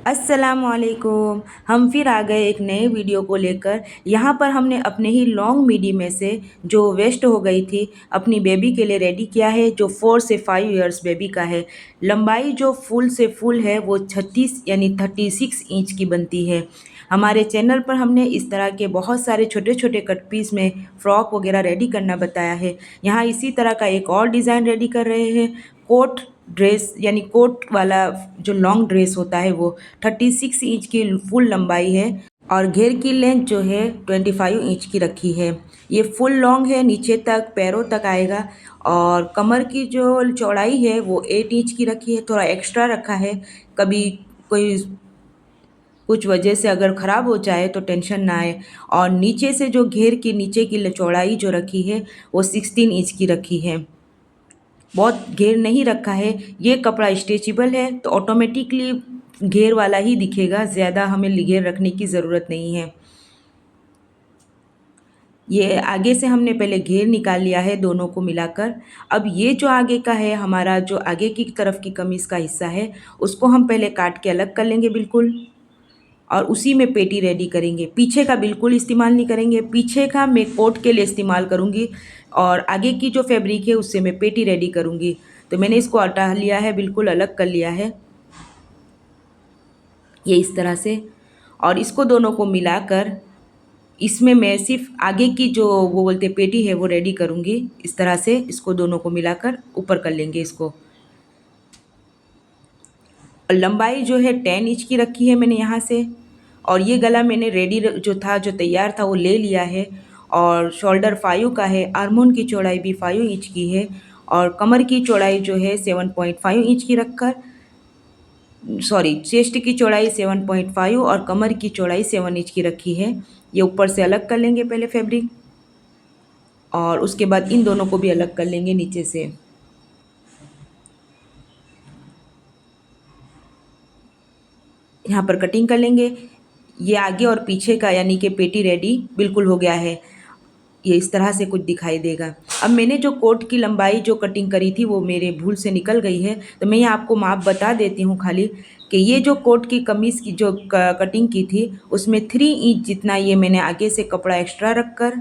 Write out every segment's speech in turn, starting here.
अस्सलामुअलैकुम। हम फिर आ गए एक नए वीडियो को लेकर। यहाँ पर हमने अपने ही लॉन्ग मिडी में से जो वेस्ट हो गई थी अपनी बेबी के लिए रेडी किया है, जो 4 से 5 इयर्स बेबी का है। लंबाई जो फुल से फुल है वो 36 यानी 36 इंच की बनती है। हमारे चैनल पर हमने इस तरह के बहुत सारे छोटे छोटे कट पीस में फ्रॉक वगैरह रेडी करना बताया है। यहाँ इसी तरह का एक और डिज़ाइन रेडी कर रहे हैं। कोट ड्रेस यानी कोट वाला जो लॉन्ग ड्रेस होता है वो 36 इंच की फुल लंबाई है और घेर की लेंथ जो है 25 इंच की रखी है। ये फुल लॉन्ग है, नीचे तक पैरों तक आएगा। और कमर की जो चौड़ाई है वो 8 इंच की रखी है, थोड़ा एक्स्ट्रा रखा है। कभी कोई कुछ वजह से अगर ख़राब हो जाए तो टेंशन ना आए। और नीचे से जो घेर की नीचे की चौड़ाई जो रखी है वो 16 इंच की रखी है। बहुत घेर नहीं रखा है। ये कपड़ा स्ट्रेचेबल है तो ऑटोमेटिकली घेर वाला ही दिखेगा, ज़्यादा हमें घेर रखने की ज़रूरत नहीं है। ये आगे से हमने पहले घेर निकाल लिया है दोनों को मिलाकर। अब ये जो आगे का है, हमारा जो आगे की तरफ की कमीज़ का हिस्सा है उसको हम पहले काट के अलग कर लेंगे बिल्कुल। और उसी में पेटी रेडी करेंगे। पीछे का बिल्कुल इस्तेमाल नहीं करेंगे, पीछे का मैं कोट के लिए इस्तेमाल करूँगी और आगे की जो फैब्रिक है उससे मैं पेटी रेडी करूँगी। तो मैंने इसको हटा लिया है, बिल्कुल अलग कर लिया है ये इस तरह से। और इसको दोनों को मिलाकर इसमें मैं सिर्फ आगे की जो वो बोलते पेटी है वो रेडी करूँगी। इस तरह से इसको दोनों को मिलाकर ऊपर कर लेंगे इसको। लंबाई जो है 10 इंच की रखी है मैंने यहाँ से। और ये गला मैंने रेडी जो था, जो तैयार था वो ले लिया है। और शोल्डर 5 का है, आर्मोन की चौड़ाई भी 5 इंच की है। और कमर की चौड़ाई जो है 7.5 इंच की रखकर, सॉरी, चेस्ट की चौड़ाई 7.5 और कमर की चौड़ाई 7 इंच की रखी है। ये ऊपर से अलग कर लेंगे पहले फैब्रिक और उसके बाद इन दोनों को भी अलग कर लेंगे नीचे से। यहाँ पर कटिंग कर लेंगे। ये आगे और पीछे का यानी कि पेटी रेडी बिल्कुल हो गया है। ये इस तरह से कुछ दिखाई देगा। अब मैंने जो कोट की लंबाई जो कटिंग करी थी वो मेरे भूल से निकल गई है, तो मैं ये आपको माप बता देती हूँ खाली कि ये जो कोट की कमीज़ की जो कटिंग की थी उसमें 3 इंच जितना ये मैंने आगे से कपड़ा एक्स्ट्रा रखकर,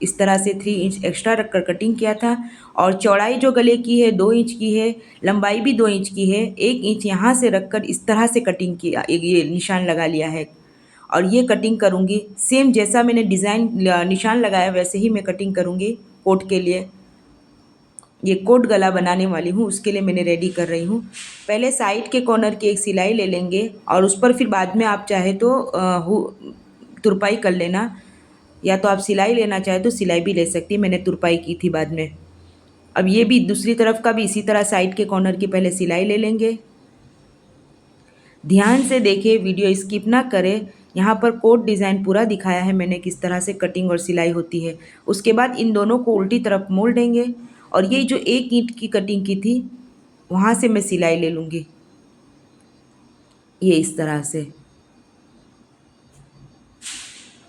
इस तरह से 3 इंच एक्स्ट्रा रखकर कटिंग किया था। और चौड़ाई जो गले की है 2 इंच की है, लंबाई भी 2 इंच की है। 1 इंच यहाँ से रखकर इस तरह से कटिंग किया, ये निशान लगा लिया है। और ये कटिंग करूँगी सेम जैसा मैंने डिज़ाइन निशान लगाया वैसे ही मैं कटिंग करूँगी कोट के लिए। ये कोट गला बनाने वाली हूँ, उसके लिए मैंने रेडी कर रही हूँ। पहले साइड के कॉर्नर की एक सिलाई ले लेंगे और उस पर फिर बाद में आप चाहे तो तुरपाई कर लेना, या तो आप सिलाई लेना चाहे तो सिलाई भी ले सकती है। मैंने तुरपाई की थी बाद में। अब ये भी दूसरी तरफ का भी इसी तरह साइड के कॉर्नर की पहले सिलाई ले लेंगे। ध्यान से देखिए, वीडियो स्किप ना करें। यहाँ पर कोट डिज़ाइन पूरा दिखाया है मैंने किस तरह से कटिंग और सिलाई होती है। उसके बाद इन दोनों को उल्टी तरफ मोड़ देंगे और ये जो 1 ईंट की कटिंग की थी वहाँ से मैं सिलाई ले लूँगी, ये इस तरह से।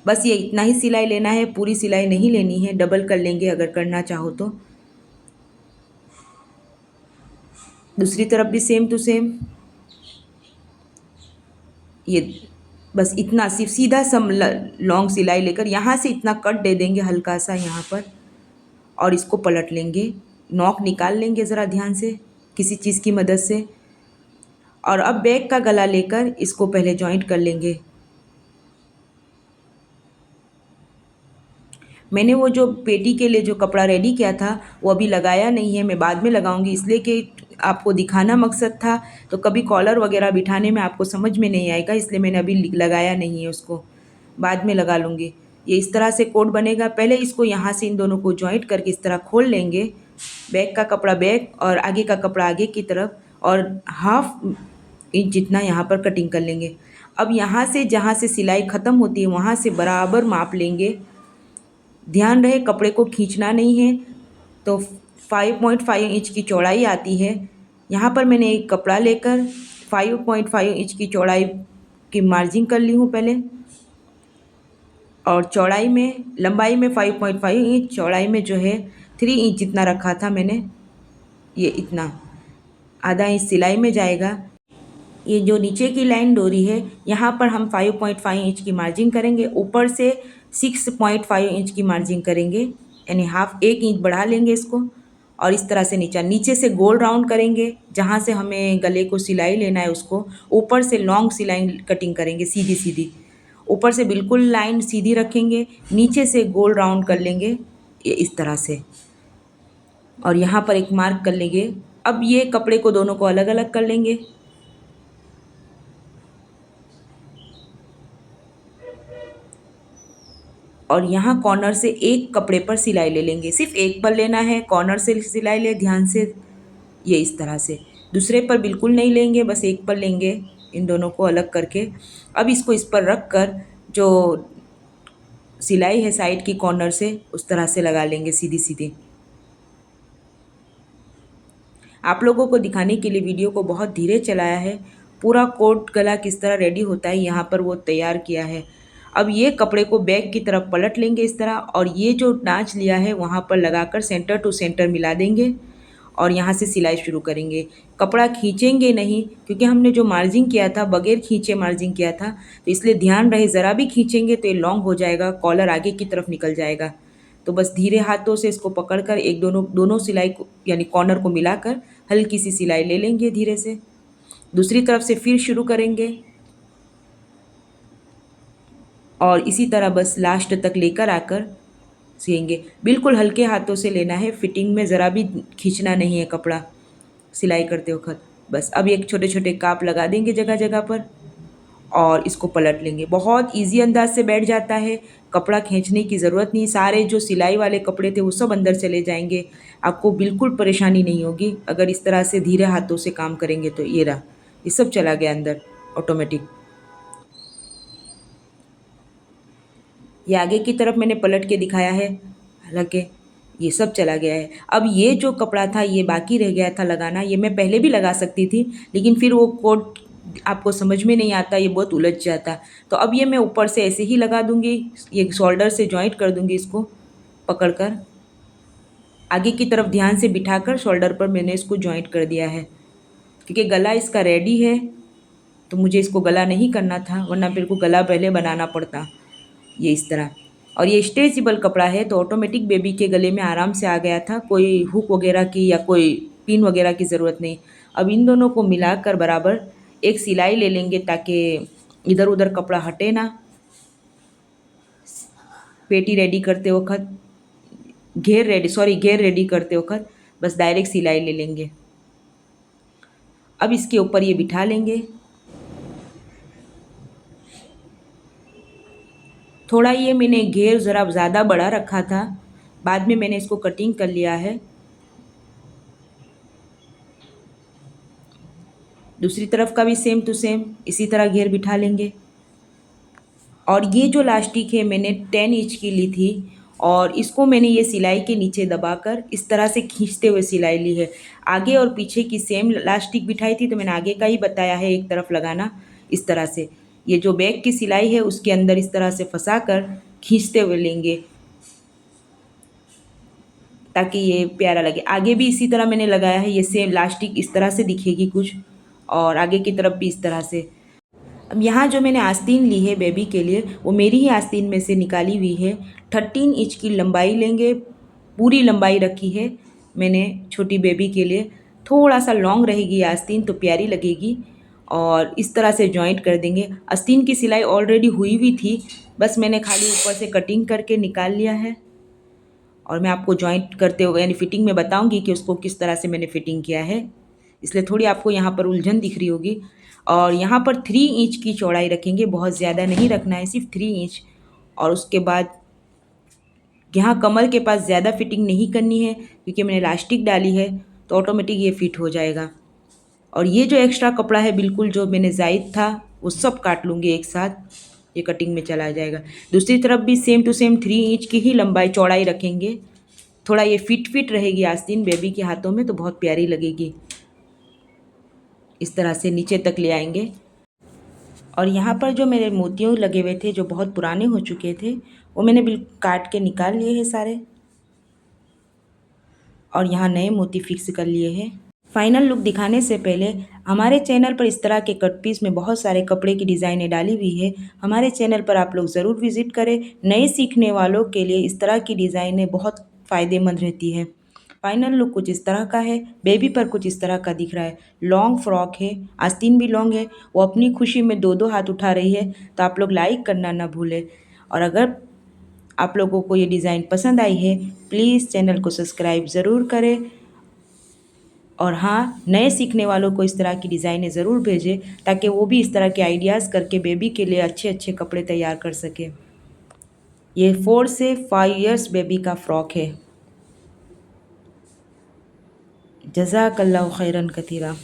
बस ये इतना ही सिलाई लेना है, पूरी सिलाई नहीं लेनी है, डबल कर लेंगे अगर करना चाहो तो। दूसरी तरफ भी सेम टू सेम। ये बस इतना सिर्फ सीधा सम लॉन्ग सिलाई लेकर यहाँ से इतना कट दे देंगे हल्का सा यहाँ पर और इसको पलट लेंगे। नॉक निकाल लेंगे ज़रा ध्यान से किसी चीज़ की मदद से। और अब बैक का गला लेकर इसको पहले जॉइंट कर लेंगे। मैंने वो जो पेटी के लिए जो कपड़ा रेडी किया था वो अभी लगाया नहीं है, मैं बाद में लगाऊंगी, इसलिए कि आपको दिखाना मकसद था। तो कभी कॉलर वगैरह बिठाने में आपको समझ में नहीं आएगा, इसलिए मैंने अभी लगाया नहीं है, उसको बाद में लगा लूँगी। ये इस तरह से कोट बनेगा। पहले इसको यहाँ से इन दोनों को जॉइंट करके इस तरह खोल लेंगे। बैक का कपड़ा बैक और आगे का कपड़ा आगे की तरफ और 1/2 इंच जितना यहाँ पर कटिंग कर लेंगे। अब यहाँ से जहाँ से सिलाई ख़त्म होती है वहाँ से बराबर माप लेंगे। ध्यान रहे कपड़े को खींचना नहीं है। तो 5.5 इंच की चौड़ाई आती है। यहाँ पर मैंने एक कपड़ा लेकर 5.5 इंच की चौड़ाई की मार्जिंग कर ली हूँ पहले। और चौड़ाई में, लंबाई में 5.5 इंच, चौड़ाई में जो है 3 इंच जितना रखा था मैंने, ये इतना आधा इंच सिलाई में जाएगा। ये जो नीचे की लाइन डोरी है यहाँ पर हम 5.5 इंच की मार्जिन करेंगे, ऊपर से 6.5 इंच की मार्जिन करेंगे, यानी हाफ 1 इंच बढ़ा लेंगे इसको। और इस तरह से नीचे से गोल राउंड करेंगे, जहाँ से हमें गले को सिलाई लेना है उसको ऊपर से लॉन्ग सिलाई कटिंग करेंगे सीधी सीधी। ऊपर से बिल्कुल लाइन सीधी रखेंगे, नीचे से गोल राउंड कर लेंगे ये इस तरह से, और यहाँ पर एक मार्क कर लेंगे। अब ये कपड़े को दोनों को अलग अलग कर लेंगे। और यहाँ कॉर्नर से एक कपड़े पर सिलाई ले लेंगे, सिर्फ एक पर लेना है, कॉर्नर से सिलाई ले ध्यान से, ये इस तरह से। दूसरे पर बिल्कुल नहीं लेंगे, बस एक पर लेंगे इन दोनों को अलग करके। अब इसको इस पर रख कर जो सिलाई है साइड की कॉर्नर से उस तरह से लगा लेंगे सीधी सीधी। आप लोगों को दिखाने के लिए वीडियो को बहुत धीरे चलाया है। पूरा कोट गला किस तरह रेडी होता है यहाँ पर वो तैयार किया है। अब ये कपड़े को बैक की तरफ पलट लेंगे इस तरह, और ये जो नाच लिया है वहाँ पर लगाकर सेंटर टू सेंटर मिला देंगे और यहाँ से सिलाई शुरू करेंगे। कपड़ा खींचेंगे नहीं, क्योंकि हमने जो मार्जिन किया था बगैर खींचे मार्जिन किया था, तो इसलिए ध्यान रहे ज़रा भी खींचेंगे तो ये लॉन्ग हो जाएगा, कॉलर आगे की तरफ निकल जाएगा। तो बस धीरे हाथों से इसको पकड़कर एक दोनों दोनों सिलाई को यानी कॉर्नर को मिलाकर हल्की सी सिलाई ले लेंगे धीरे से। दूसरी तरफ से फिर शुरू करेंगे और इसी तरह बस लास्ट तक लेकर आकर सिएंगे। बिल्कुल हल्के हाथों से लेना है, फिटिंग में ज़रा भी खींचना नहीं है कपड़ा सिलाई करते वक्त। बस अब एक छोटे छोटे काप लगा देंगे जगह जगह पर और इसको पलट लेंगे। बहुत इजी अंदाज से बैठ जाता है, कपड़ा खींचने की ज़रूरत नहीं। सारे जो सिलाई वाले कपड़े थे वो सब अंदर चले जाएंगे, आपको बिल्कुल परेशानी नहीं होगी अगर इस तरह से धीरे हाथों से काम करेंगे तो। ये रहा, ये सब चला गया अंदर ऑटोमेटिक। ये आगे की तरफ मैंने पलट के दिखाया है, हालांकि ये सब चला गया है। अब ये जो कपड़ा था ये बाकी रह गया था लगाना, ये मैं पहले भी लगा सकती थी, लेकिन फिर वो कोट आपको समझ में नहीं आता, ये बहुत उलझ जाता। तो अब ये मैं ऊपर से ऐसे ही लगा दूंगी, ये शोल्डर से जॉइंट कर दूंगी इसको पकड़कर, आगे की तरफ ध्यान से बिठाकर शोल्डर पर मैंने इसको जॉइंट कर दिया है। क्योंकि गला इसका रेडी है तो मुझे इसको गला नहीं करना था, वरना फिर को गला पहले बनाना पड़ता, ये इस तरह। और ये स्ट्रेचेबल कपड़ा है तो ऑटोमेटिक बेबी के गले में आराम से आ गया था, कोई हुक वगैरह की या कोई पिन वगैरह की ज़रूरत नहीं। अब इन दोनों को मिलाकर बराबर एक सिलाई ले लेंगे ताकि इधर उधर कपड़ा हटे ना। पेटी रेडी करते वक्त घेर रेडी करते वक्त बस डायरेक्ट सिलाई ले लेंगे। अब इसके ऊपर ये बिठा लेंगे। थोड़ा ये मैंने घेर ज़रा ज़्यादा बड़ा रखा था, बाद में मैंने इसको कटिंग कर लिया है। दूसरी तरफ का भी सेम टू सेम इसी तरह घेर बिठा लेंगे। और ये जो लास्टिक है मैंने 10 इंच की ली थी और इसको मैंने ये सिलाई के नीचे दबाकर इस तरह से खींचते हुए सिलाई ली है। आगे और पीछे की सेम लास्टिक बिठाई थी तो मैंने आगे का ही बताया है एक तरफ लगाना इस तरह से। ये जो बैक की सिलाई है उसके अंदर इस तरह से फंसा कर खींचते हुए लेंगे ताकि ये प्यारा लगे। आगे भी इसी तरह मैंने लगाया है, ये सेम लास्टिक इस तरह से दिखेगी कुछ, और आगे की तरफ भी इस तरह से। अब यहाँ जो मैंने आस्तीन ली है बेबी के लिए वो मेरी ही आस्तीन में से निकाली हुई है। 13 इंच की लंबाई लेंगे, पूरी लंबाई रखी है मैंने छोटी बेबी के लिए। थोड़ा सा लॉन्ग रहेगी आस्तीन तो प्यारी लगेगी, और इस तरह से जॉइंट कर देंगे। आस्तीन की सिलाई ऑलरेडी हुई हुई थी, बस मैंने खाली ऊपर से कटिंग करके निकाल लिया है। और मैं आपको जॉइंट करते हुए यानी फिटिंग में बताऊंगी कि उसको किस तरह से मैंने फिटिंग किया है, इसलिए थोड़ी आपको यहाँ पर उलझन दिख रही होगी। और यहाँ पर 3 इंच की चौड़ाई रखेंगे, बहुत ज़्यादा नहीं रखना है, सिर्फ 3 इंच। और उसके बाद यहाँ कमर के पास ज़्यादा फिटिंग नहीं करनी है क्योंकि मैंने इलास्टिक डाली है तो ऑटोमेटिक ये फिट हो जाएगा। और ये जो एक्स्ट्रा कपड़ा है बिल्कुल जो मैंने जायद था वो सब काट लूँगी एक साथ, ये कटिंग में चला जाएगा। दूसरी तरफ भी सेम टू सेम 3 इंच की ही लंबाई चौड़ाई रखेंगे। थोड़ा ये फिट रहेगी आस्तीन बेबी के हाथों में तो बहुत प्यारी लगेगी। इस तरह से नीचे तक ले आएंगे। और यहाँ पर जो मेरे मोतियों लगे हुए थे जो बहुत पुराने हो चुके थे वो मैंने बिल्कुल काट के निकाल लिए हैं सारे, और यहाँ नए मोती फिक्स कर लिए हैं। फाइनल लुक दिखाने से पहले हमारे चैनल पर इस तरह के कट पीस में बहुत सारे कपड़े की डिज़ाइनें डाली हुई है। हमारे चैनल पर आप लोग ज़रूर विज़िट करें। नए सीखने वालों के लिए इस तरह की डिज़ाइनें बहुत फ़ायदेमंद रहती है। फाइनल लुक कुछ इस तरह का है। बेबी पर कुछ इस तरह का दिख रहा है। लॉन्ग फ्रॉक है, आस्तीन भी लॉन्ग है। वो अपनी खुशी में दो दो हाथ उठा रही है, तो आप लोग लाइक करना ना भूलें। और अगर आप लोगों को ये डिज़ाइन पसंद आई है, प्लीज़ चैनल को सब्सक्राइब ज़रूर करें। और हाँ, नए सीखने वालों को इस तरह की डिज़ाइनें ज़रूर भेजें, ताकि वो भी इस तरह के आइडियाज़ करके बेबी के लिए अच्छे अच्छे कपड़े तैयार कर सकें। ये 4 से 5 इयर्स बेबी का फ्रॉक है। जज़ाकल्लाहु खैरन कतीरा।